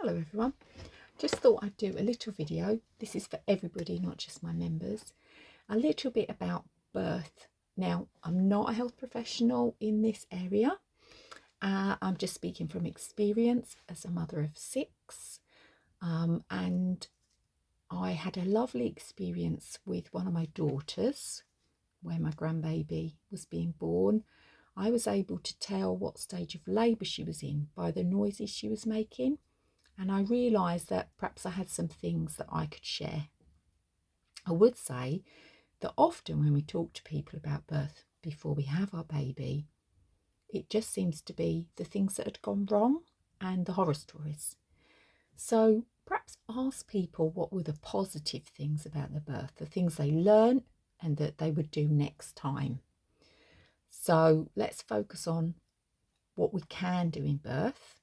Hello everyone, just thought I'd do a little video. This is for everybody, not just my members. A little bit about birth. Now, I'm not a health professional in this area. I'm just speaking from experience as a mother of 6. And I had a lovely experience with one of my daughters where my grandbaby was being born. I was able to tell what stage of labour she was in by the noises she was making. And I realised that perhaps I had some things that I could share. I would say that often when we talk to people about birth before we have our baby, it just seems to be the things that had gone wrong and the horror stories. So perhaps ask people what were the positive things about the birth, the things they learned and that they would do next time. So let's focus on what we can do in birth,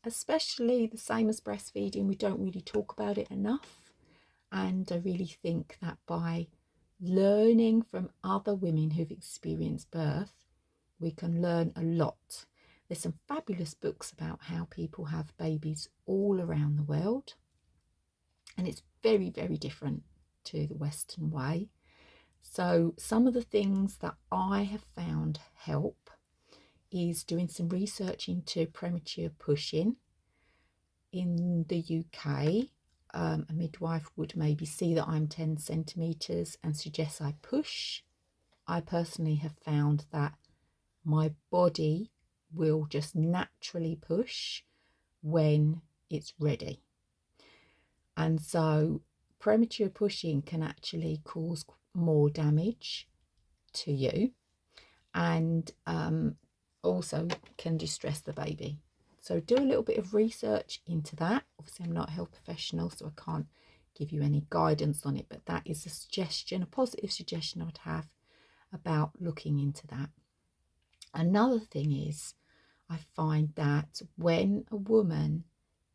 especially the same as breastfeeding. We don't really talk about it enough. And I really think that by learning from other women who've experienced birth, we can learn a lot. There's some fabulous books about how people have babies all around the world. And it's very, very different to the Western way. So some of the things that I have found help is doing some research into premature pushing. In the UK, a midwife would maybe see that I'm 10 centimetres and suggests I push. I personally have found that my body will just naturally push when it's ready. And so premature pushing can actually cause more damage to you and also can distress the baby. So do a little bit of research into that. Obviously I'm not a health professional, so I can't give you any guidance on it, but that is a suggestion, a positive suggestion I would have about looking into that. Another thing is, I find that when a woman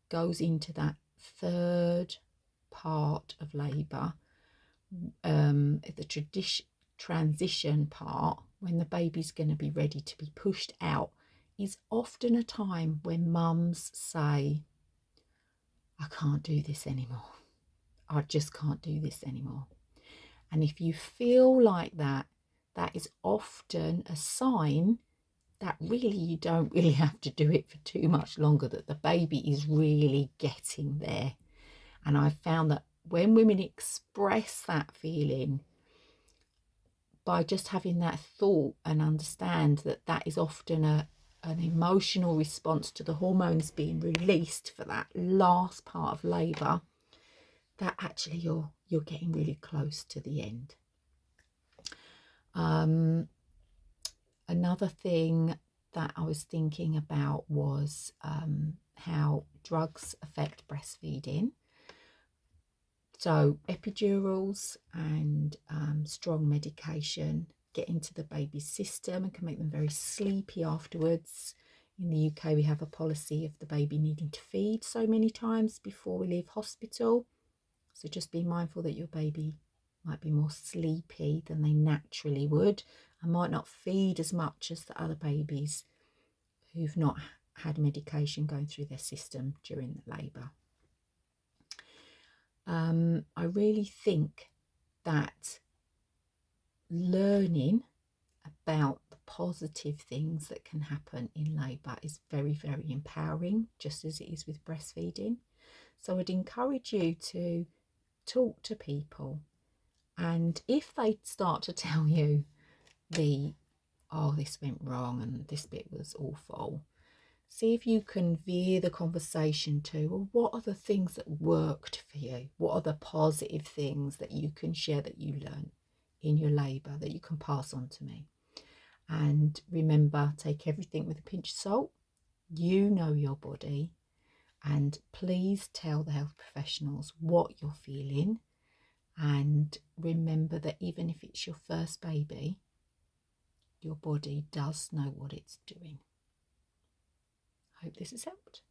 goes into that third part of labour, the transition part, when the baby's going to be ready to be pushed out, is often a time when mums say, I can't do this anymore. I just can't do this anymore. And if you feel like that, that is often a sign that really you don't really have to do it for too much longer, that the baby is really getting there. And I've found that when women express that feeling, by just having that thought and understand that that is often an emotional response to the hormones being released for that last part of labour, that actually you're getting really close to the end. Another thing that I was thinking about was how drugs affect breastfeeding. So epidurals and strong medication get into the baby's system and can make them very sleepy afterwards. In the UK, we have a policy of the baby needing to feed so many times before we leave hospital. So just be mindful that your baby might be more sleepy than they naturally would and might not feed as much as the other babies who've not had medication going through their system during the labour. I really think that learning about the positive things that can happen in labour is very, very empowering, just as it is with breastfeeding. So I'd encourage you to talk to people, and if they start to tell you this went wrong and this bit was awful, see if you can veer the conversation to, well, what are the things that worked for you? What are the positive things that you can share that you learn in your labour that you can pass on to me? And remember, take everything with a pinch of salt. You know your body, and please tell the health professionals what you're feeling. And remember that even if it's your first baby, your body does know what it's doing. I hope this has helped.